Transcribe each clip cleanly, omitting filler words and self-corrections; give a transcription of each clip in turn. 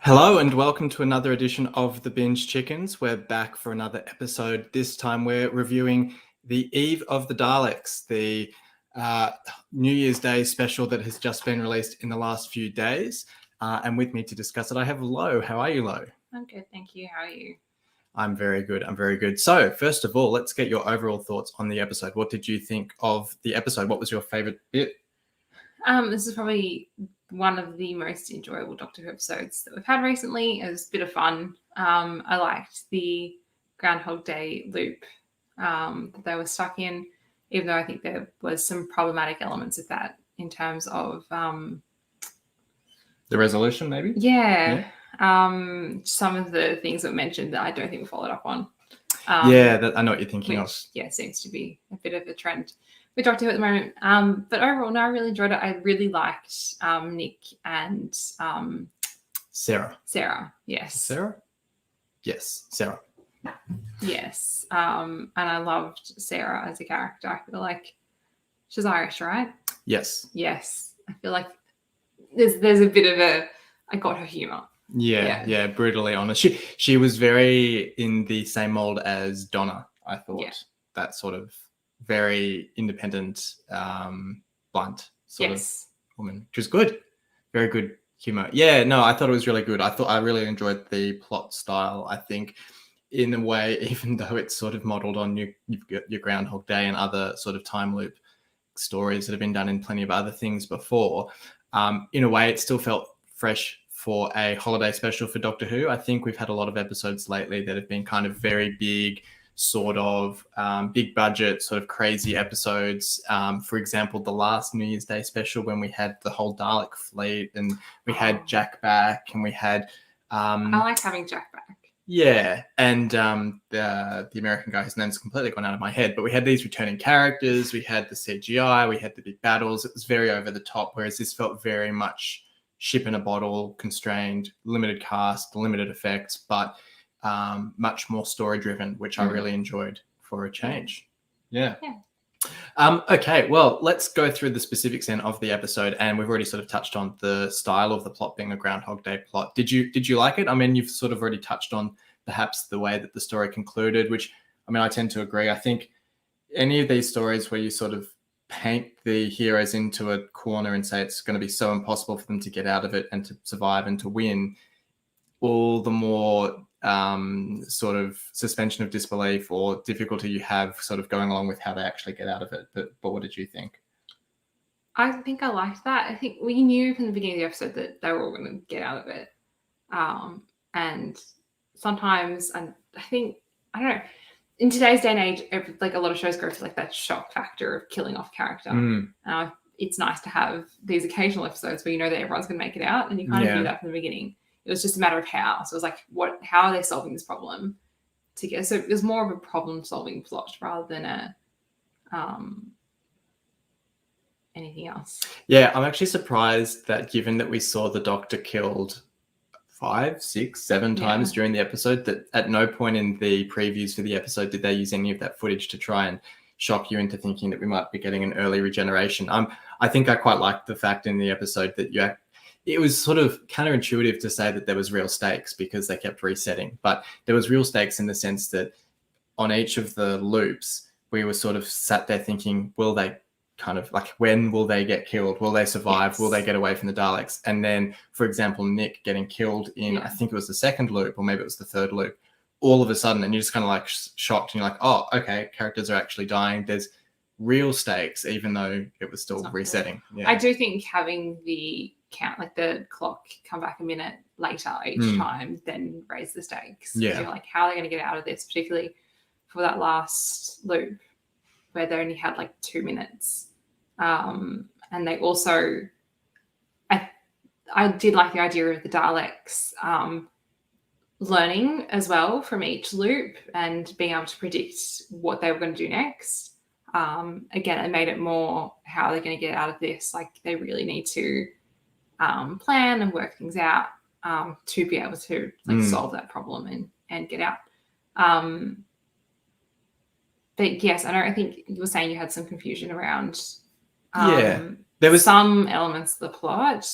Hello and welcome to another edition of the Binge Chickens. We're back for another episode. This time we're reviewing The Eve of the Daleks, the New Year's Day special that has just been released in the last few days. And with me to discuss it, I have Lo. How are you, Lo? I'm good, thank you. How are you? I'm very good. I'm very good. So first of all, let's get your overall thoughts on the episode. What did you think of the episode? What was your favorite bit? This is probably one of the most enjoyable Doctor Who episodes that we've had recently. It was a bit of fun. I liked the Groundhog Day loop that they were stuck in, even though I think there was some problematic elements of that in terms of the resolution, maybe? Some of the things that were mentioned that I don't think were followed up on. I know what you're thinking of. Yeah, seems to be a bit of a trend with Doctor Who at the moment. But overall, no, I really enjoyed it. I really liked Nick and Sarah. Yes. Sarah? Yes, Sarah. Yes. And I loved Sarah as a character. I feel like she's Irish, right? Yes. I feel like there's a bit of I got her humour. Yeah, brutally honest. She was very in the same mold as Donna, I thought. Yeah. That sort of very independent, blunt sort of woman, which was good. Very good humor. Yeah, no, I thought it was really good. I really enjoyed the plot style. I think in a way, even though it's sort of modeled on your Groundhog Day and other sort of time loop stories that have been done in plenty of other things before, in a way it still felt fresh for a holiday special for Doctor Who. I think we've had a lot of episodes lately that have been kind of very big, sort of big budget, sort of crazy episodes. For example, the last New Year's Day special when we had the whole Dalek fleet and we had Jack back and we had... I like having Jack back. Yeah, and the American guy whose name's completely gone out of my head, but we had these returning characters, we had the CGI, we had the big battles. It was very over the top, whereas this felt very much ship in a bottle, constrained, limited cast, limited effects, but much more story driven, which I really enjoyed for a change. Yeah. Okay, well, let's go through the specifics then of the episode, and we've already sort of touched on the style of the plot being a Groundhog Day plot. Did you like it? I mean, you've sort of already touched on perhaps the way that the story concluded, which, I mean, I tend to agree. I think any of these stories where you sort of paint the heroes into a corner and say it's going to be so impossible for them to get out of it and to survive and to win, all the more sort of suspension of disbelief or difficulty you have sort of going along with how they actually get out of it. But what did you think? I think I liked that. I think we knew from the beginning of the episode that they were all going to get out of it. And sometimes, and I think, I don't know, in today's day and age, like a lot of shows go for like that shock factor of killing off character. It's nice to have these occasional episodes where you know that everyone's going to make it out, and you kind of knew that from the beginning. It was just a matter of how. So it was like, how are they solving this problem together? So it was more of a problem-solving plot rather than anything else. Yeah, I'm actually surprised that given that we saw the Doctor killed 5, 6, 7 times during the episode, that at no point in the previews for the episode did they use any of that footage to try and shock you into thinking that we might be getting an early regeneration. I think I quite liked the fact in the episode that it was sort of counterintuitive to say that there was real stakes because they kept resetting, but there was real stakes in the sense that on each of the loops, we were sort of sat there thinking, will they kind of like, when will they get killed? Will they survive? Yes. Will they get away from the Daleks? And then, for example, Nick getting killed in, I think it was the second loop, or maybe it was the third loop, all of a sudden, and you're just kind of like shocked and you're like, oh, okay, characters are actually dying. There's real stakes, even though it was still resetting. Yeah. I do think having the count, like the clock come back a minute later each time, then raise the stakes. Yeah. You're like, how are they going to get out of this, particularly for that last loop where they only had like 2 minutes. And they also, I did like the idea of the Daleks learning as well from each loop and being able to predict what they were going to do next. Again, it made it more how they're going to get out of this. Like they really need to plan and work things out to be able to solve that problem and get out. But yes, I think you were saying you had some confusion around there was some elements of the plot.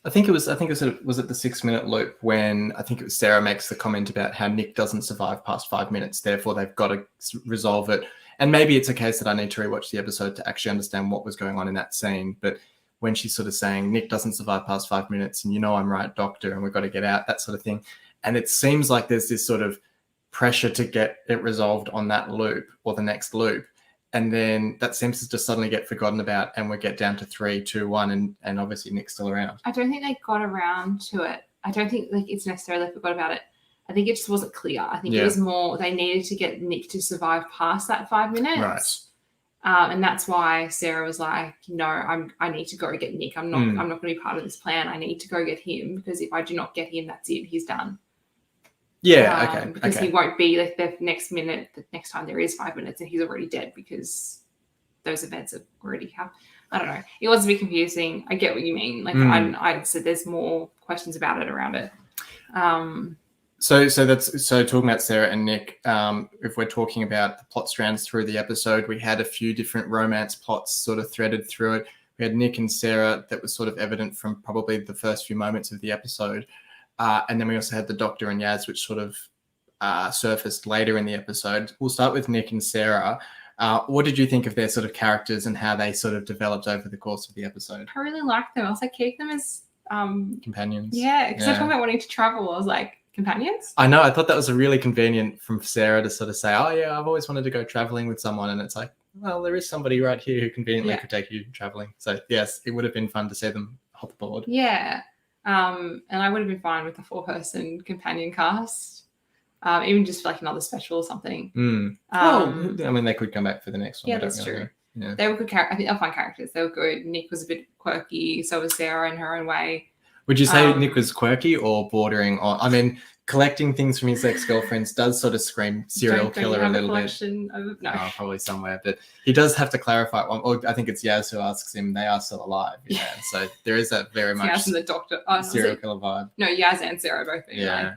I think it was was it the 6-minute loop when I think it was Sarah makes the comment about how Nick doesn't survive past 5 minutes, therefore they've got to resolve it. And maybe it's a case that I need to rewatch the episode to actually understand what was going on in that scene. But when she's sort of saying Nick doesn't survive past 5 minutes, and I'm right, doctor, and we've got to get out, that sort of thing. And it seems like there's this sort of pressure to get it resolved on that loop or the next loop. And then that seems to just suddenly get forgotten about, and we get down to 3, 2, 1, and obviously Nick's still around. I don't think they got around to it. I don't think it's necessarily forgot about it. I think it just wasn't clear. I think it was more they needed to get Nick to survive past that 5 minutes. Right. And that's why Sarah was like, no, I need to go get Nick. I'm not going to be part of this plan. I need to go get him, because if I do not get him, that's it. He's done. Yeah, okay. Because he won't be the next time there is 5 minutes, and he's already dead because those events have already happened. I don't know. It was a bit confusing. I get what you mean. Like I said, there's more questions about it around it. So talking about Sarah and Nick, if we're talking about the plot strands through the episode, we had a few different romance plots sort of threaded through it. We had Nick and Sarah that was sort of evident from probably the first few moments of the episode. And then we also had the Doctor and Yaz, which sort of surfaced later in the episode. We'll start with Nick and Sarah. What did you think of their sort of characters and how they sort of developed over the course of the episode? I really liked them. I was like, keep them as companions. Yeah, because they're talking about wanting to travel. I was like, companions? I know. I thought that was a really convenient from Sarah to sort of say, oh, yeah, I've always wanted to go traveling with someone. And it's like, well, there is somebody right here who conveniently could take you traveling. So, yes, it would have been fun to see them hop aboard. Yeah. And I would have been fine with a 4-person companion cast, even just for like another special or something. I mean, they could come back for the next one. Yeah, that's true. Yeah. They were good characters. I think they're fun characters. They were good. Nick was a bit quirky. So was Sarah in her own way. Would you say Nick was quirky or bordering on? I mean, collecting things from his ex-girlfriends does sort of scream serial killer a little bit. No, probably somewhere. But he does have to clarify. Or I think it's Yaz who asks him, they are still alive. Yeah. So there is that very much Yaz and the Doctor. Serial killer vibe. No, Yaz and Sarah both being like,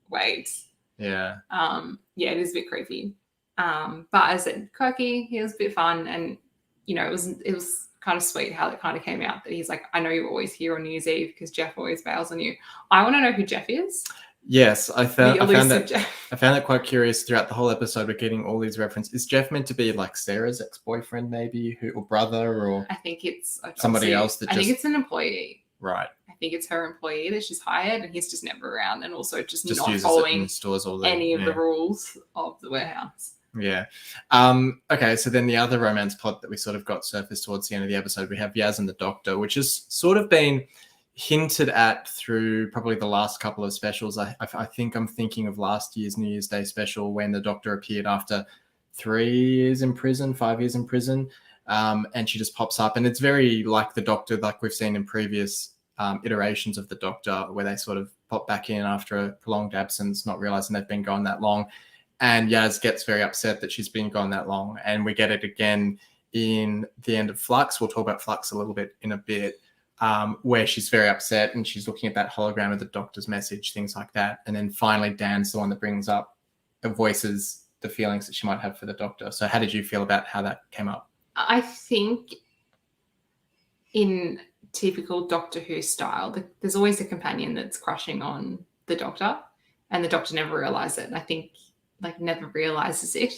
wait. Yeah. Yeah, it is a bit creepy. But as I said, quirky, he was a bit fun, and it was kind of sweet how it kind of came out that he's like, I know you're always here on New Year's Eve because Jeff always bails on you. I want to know who Jeff is. Yes, I found that quite curious throughout the whole episode. We're getting all these references. Is Jeff meant to be like Sarah's ex-boyfriend, maybe, or brother, or I think it's somebody else I think it's an employee. Right. I think it's her employee that she's hired, and he's just never around, and also just not uses following stores all any of the rules of the warehouse. Yeah. Okay, so then the other romance plot that we sort of got surfaced towards the end of the episode, we have Yaz and the Doctor, which has sort of been hinted at through probably the last couple of specials. I think I'm thinking of last year's New Year's Day special when the Doctor appeared after 5 years in prison, and she just pops up. And it's very like the Doctor, like we've seen in previous iterations of the Doctor, where they sort of pop back in after a prolonged absence, not realizing they've been gone that long. And Yaz gets very upset that she's been gone that long. And we get it again in the end of Flux. We'll talk about Flux a little bit in a bit, where she's very upset and she's looking at that hologram of the Doctor's message, things like that. And then finally, Dan's the one that brings up and voices the feelings that she might have for the Doctor. So how did you feel about how that came up? I think in typical Doctor Who style, there's always a companion that's crushing on the Doctor, and the Doctor never realizes it. And I think never realizes it.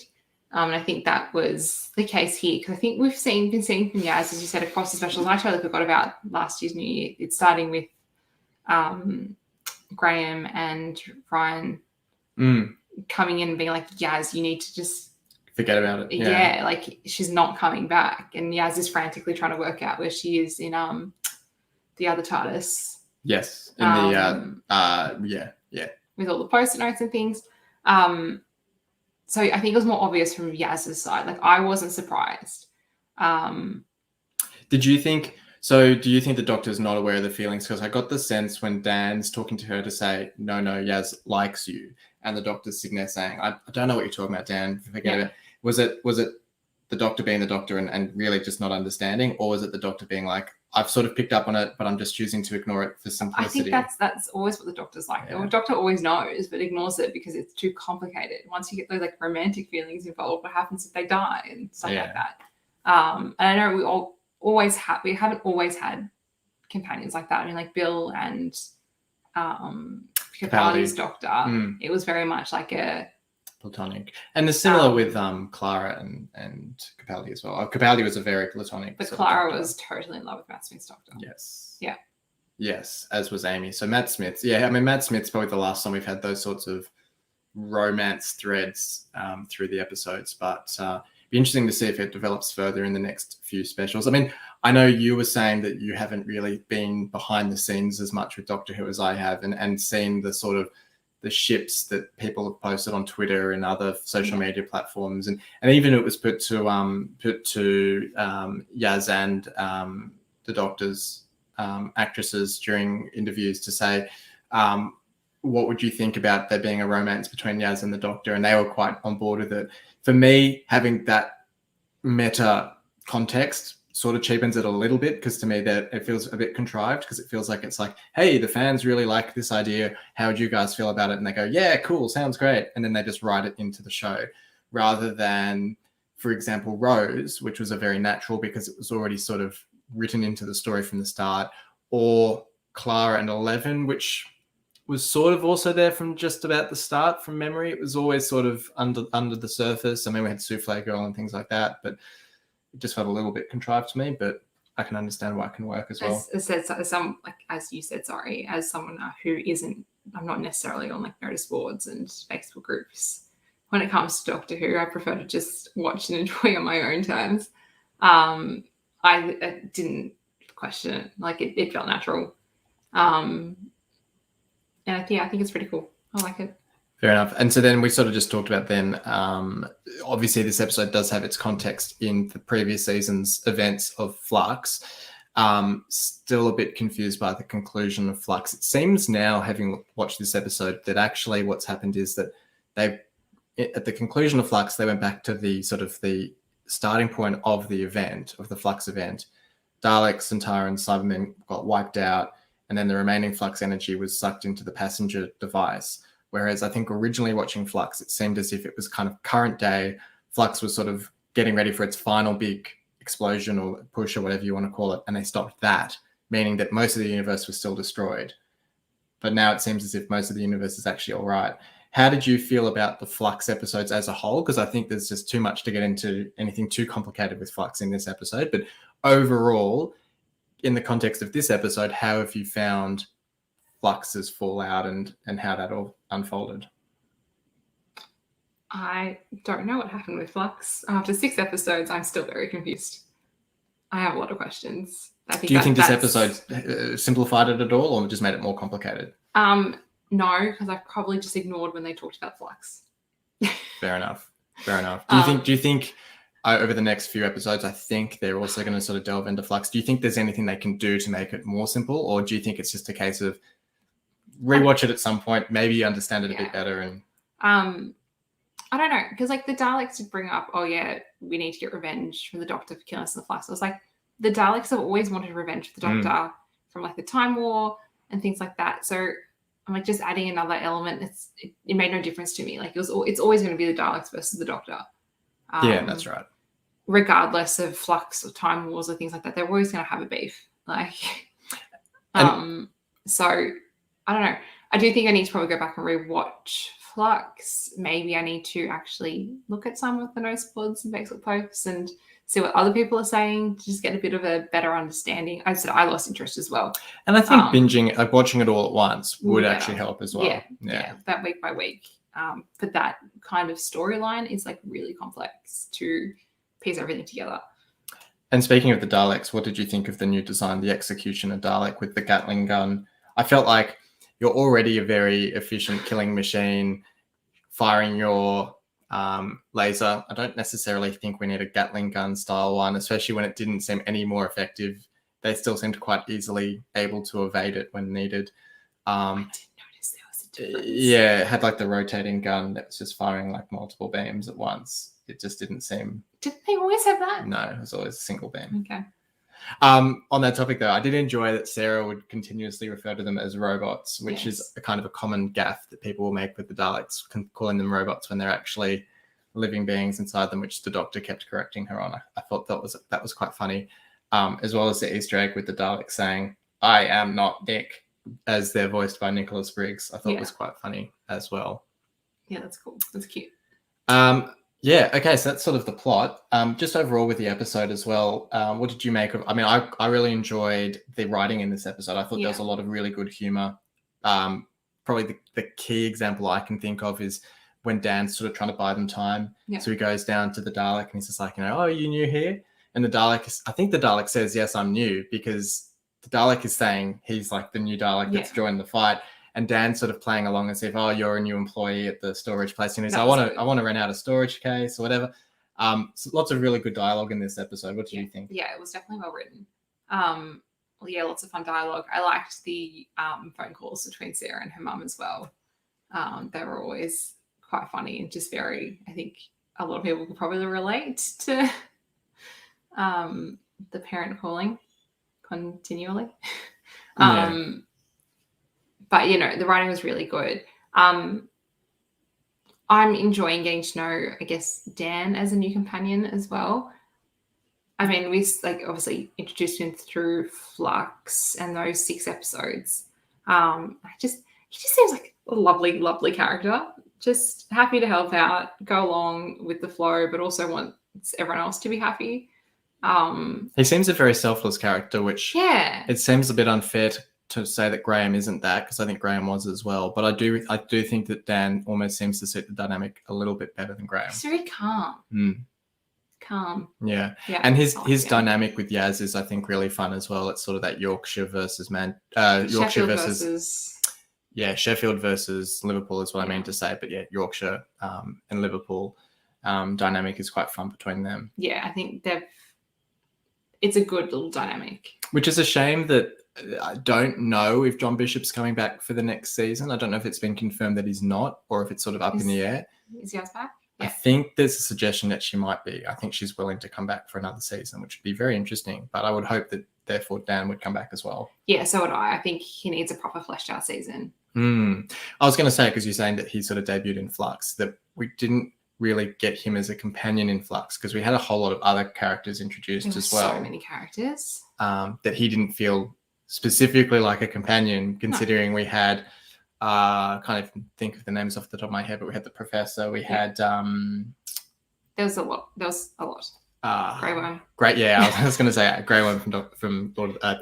And I think that was the case here, because I think we've been seeing from Yaz, as you said, across the specials. I totally forgot about last year's New Year. It's starting with Graham and Ryan coming in and being like, Yaz, you need to just forget about it. Yeah, like she's not coming back. And Yaz is frantically trying to work out where she is in the other TARDIS. Yes. In the with all the post-it notes and things. So I think it was more obvious from Yaz's side. Like, I wasn't surprised. Do you think the Doctor's not aware of the feelings? Because I got the sense when Dan's talking to her to say, no, Yaz likes you, and the Doctor's sitting there saying, I don't know what you're talking about, Dan. Forget it. Was it the Doctor being the Doctor and really just not understanding, or was it the Doctor being like, I've sort of picked up on it, but I'm just choosing to ignore it for simplicity? I think that's always what the Doctor's like. Yeah. The Doctor always knows, but ignores it because it's too complicated. Once you get those like romantic feelings involved, what happens if they die and stuff like that? And I know we haven't always had companions like that. I mean, like Bill and Capaldi. Capaldi's doctor, it was very much like a platonic. And it's similar with Clara and Capaldi as well. Capaldi was a very platonic. But Clara was totally in love with Matt Smith's doctor. Yes. Yeah. Yes, as was Amy. So Matt Smith, I mean, Matt Smith's probably the last time we've had those sorts of romance threads through the episodes, but be interesting to see if it develops further in the next few specials. I mean, I know you were saying that you haven't really been behind the scenes as much with Doctor Who as I have, and seen the sort of the ships that people have posted on Twitter and other social media platforms, and even it was put to Yaz and the Doctor's actresses during interviews to say, what would you think about there being a romance between Yaz and the Doctor? And they were quite on board with it. For me, having that meta context sort of cheapens it a little bit, because to me that it feels a bit contrived, because it feels like it's like, hey, the fans really like this idea. How would you guys feel about it? And they go, yeah, cool, sounds great. And then they just write it into the show, rather than, for example, Rose, which was a very natural because it was already sort of written into the story from the start, or Clara and 11, which was sort of also there from just about the start from memory. It was always sort of under the surface. I mean, we had Souffle Girl and things like that, but it just felt a little bit contrived to me, but I can understand why it can work as well. As you said, sorry, as someone who isn't, I'm not necessarily on like notice boards and Facebook groups. When it comes to Doctor Who, I prefer to just watch and enjoy on my own terms. I didn't question it. Like it felt natural. And I think it's pretty cool. I like it. Fair enough. And so then we sort of just talked about then, obviously this episode does have its context in the previous season's events of Flux. Still a bit confused by the conclusion of Flux. It seems now, having watched this episode, that actually what's happened is that at the conclusion of Flux, they went back to the sort of the starting point of the event, of the Flux event. Daleks, Centaur and Cybermen got wiped out, and then the remaining Flux energy was sucked into the passenger device. Whereas I think originally watching Flux, it seemed as if it was kind of current day. Flux was sort of getting ready for its final big explosion or push or whatever you want to call it, and they stopped that, meaning that most of the universe was still destroyed. But now it seems as if most of the universe is actually all right. How did you feel about the Flux episodes as a whole? Because I think there's just too much to get into anything too complicated with Flux in this episode. But overall, in the context of this episode, how have you found Flux's fallout and how that all unfolded? I don't know what happened with Flux. After 6 episodes, I'm still very confused. I have a lot of questions. Do you think this episode simplified it at all, or just made it more complicated? No, because I probably just ignored when they talked about Flux. Fair enough. Do you think over the next few episodes, I think they're also going to sort of delve into Flux. Do you think there's anything they can do to make it more simple, or do you think it's just a case of rewatch it at some point, maybe understand it a bit better? And I don't know, because like the Daleks did bring up, oh yeah, we need to get revenge from the Doctor for killing us in the Flux. I was like, the Daleks have always wanted revenge for the Doctor from like the Time War and things like that. So I'm like, just adding another element, it made no difference to me. Like it's always going to be the Daleks versus the Doctor. Yeah, that's right. Regardless of Flux or Time Wars or things like that, they're always going to have a beef. Like, so I don't know. I do think I need to probably go back and rewatch Flux. Maybe I need to actually look at some of the notes boards and Facebook posts and see what other people are saying to just get a bit of a better understanding. I said I lost interest as well. And I think binging, like watching it all at once would actually help as well. Yeah, that week by week. But that kind of storyline is like really complex to piece everything together. And speaking of the Daleks, what did you think of the new design, the Executioner Dalek with the Gatling gun? I felt like you're already a very efficient killing machine, firing your laser. I don't necessarily think we need a Gatling gun style one, especially when it didn't seem any more effective. They still seemed quite easily able to evade it when needed. I didn't notice there was a difference. Yeah, it had like the rotating gun that was just firing like multiple beams at once. It just didn't seem... Did they always have that? No, it was always a single beam. Okay. On that topic, though, I did enjoy that Sarah would continuously refer to them as robots, which is a kind of a common gaffe that people will make with the Daleks, calling them robots when they're actually living beings inside them, which the Doctor kept correcting her on. I thought that was quite funny, as well as the Easter egg with the Daleks saying, I am not Nick, as they're voiced by Nicholas Briggs, I thought Yeah. was quite funny as well. Yeah, that's cool. That's cute. Yeah, okay, so that's sort of the plot. Just overall with the episode as well, what did you make of? I mean, I really enjoyed the writing in this episode. I thought there was a lot of really good humor. Probably the key example I can think of is when Dan's sort of trying to buy them time. Yeah. So he goes down to the Dalek and he's just like, oh, are you new here? And the Dalek, I think the Dalek says, yes, I'm new, because the Dalek is saying he's like the new Dalek that's joined the fight. And Dan's sort of playing along as if, oh, you're a new employee at the storage place. And he's, I want to rent out a storage case or whatever. So lots of really good dialogue in this episode. What do you think? Yeah, it was definitely well written. Well, yeah, lots of fun dialogue. I liked the phone calls between Sarah and her mum as well. They were always quite funny and just very, I think a lot of people could probably relate to the parent calling continually. But, you know, the writing was really good. I'm enjoying getting to know, I guess, Dan as a new companion as well. I mean, we obviously introduced him through Flux and those 6 episodes. He just seems like a lovely, lovely character. Just happy to help out, go along with the flow, but also wants everyone else to be happy. He seems a very selfless character, which it seems a bit unfair to say that Graham isn't that, because I think Graham was as well. But I do think that Dan almost seems to suit the dynamic a little bit better than Graham. He's very calm. Calm. Yeah. And his dynamic with Yaz is, I think, really fun as well. It's sort of that Yorkshire versus Sheffield versus Liverpool is what I mean to say. But yeah, Yorkshire and Liverpool dynamic is quite fun between them. Yeah, I think it's a good little dynamic. Which is a shame that I don't know if John Bishop's coming back for the next season. I don't know if it's been confirmed that he's not, or if it's sort of up in the air. Is Yaz back? Yeah. I think there's a suggestion that she might be. I think she's willing to come back for another season, which would be very interesting. But I would hope that, therefore, Dan would come back as well. Yeah, so would I. I think he needs a proper fleshed out season. I was going to say, because you're saying that he sort of debuted in Flux, that we didn't really get him as a companion in Flux, because we had a whole lot of other characters introduced as well. So many characters. That he didn't feel specifically like a companion, considering we had can't even think of the names off the top of my head, but we had the professor, we had there was a lot. Grey Worm. Great, yeah. I was going to say Grey Worm from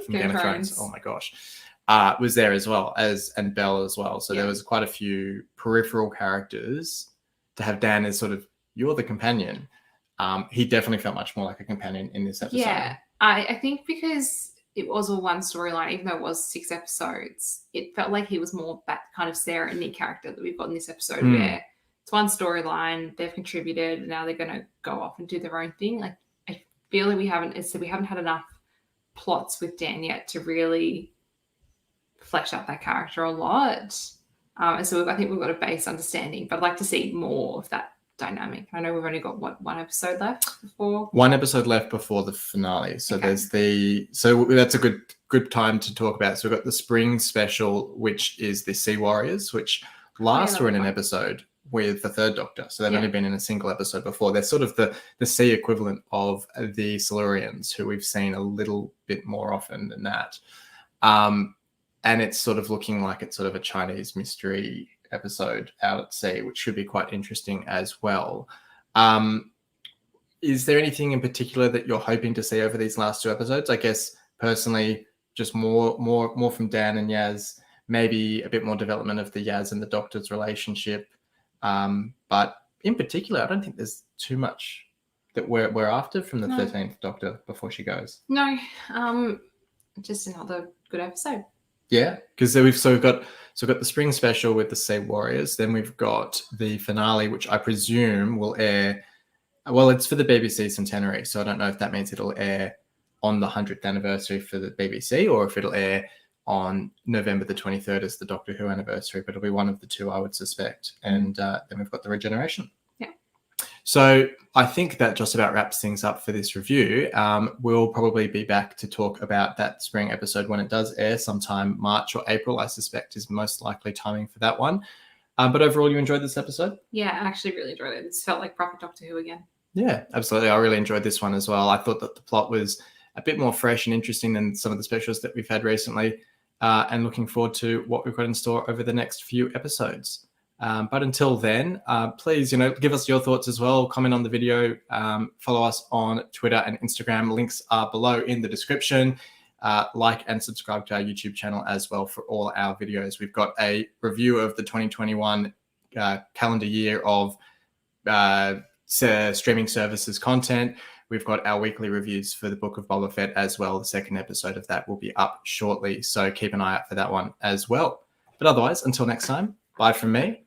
Game of Thrones. Oh my gosh, was there as well and Belle as well. So there was quite a few peripheral characters to have Dan as sort of, you're the companion. He definitely felt much more like a companion in this episode. Yeah, I think because it was all one storyline, even though it was 6 episodes, it felt like he was more that kind of Sarah and Nick character that we've got in this episode, where it's one storyline, they've contributed, and now they're going to go off and do their own thing. Like, I feel like we haven't had enough plots with Dan yet to really flesh out that character a lot. And so I think we've got a base understanding, but I'd like to see more of that dynamic. I know we've only got one episode left before. One episode left before the finale. So there's so that's a good time to talk about. So we've got the spring special, which is the Sea Warriors, which last were in an episode with the Third Doctor. So they've only been in a single episode before. They're sort of the sea equivalent of the Silurians, who we've seen a little bit more often than that. And it's sort of looking like it's sort of a Chinese mystery episode out at sea, which should be quite interesting as well. Is there anything in particular that you're hoping to see over these last 2 episodes? I guess personally, just more from Dan and Yaz, maybe a bit more development of the Yaz and the Doctor's relationship. But in particular, I don't think there's too much that we're after from the 13th Doctor before she goes. No, just another good episode. Yeah, because we've got the spring special with the Sea Warriors. Then we've got the finale, which I presume will air. Well, it's for the BBC centenary, so I don't know if that means it'll air on the 100th anniversary for the BBC, or if it'll air on November the 23rd as the Doctor Who anniversary. But it'll be one of the 2, I would suspect. And then we've got the regeneration. Yeah. So I think that just about wraps things up for this review. We'll probably be back to talk about that spring episode when it does air, sometime March or April, I suspect, is most likely timing for that one. But overall, you enjoyed this episode? Yeah, I actually really enjoyed it. It's felt like proper Doctor Who again. Yeah, absolutely. I really enjoyed this one as well. I thought that the plot was a bit more fresh and interesting than some of the specials that we've had recently. And looking forward to what we've got in store over the next few episodes. But until then, please, give us your thoughts as well. Comment on the video. Follow us on Twitter and Instagram. Links are below in the description. Like and subscribe to our YouTube channel as well for all our videos. We've got a review of the 2021 calendar year of streaming services content. We've got our weekly reviews for the Book of Boba Fett as well. The second episode of that will be up shortly, so keep an eye out for that one as well. But otherwise, until next time, bye from me.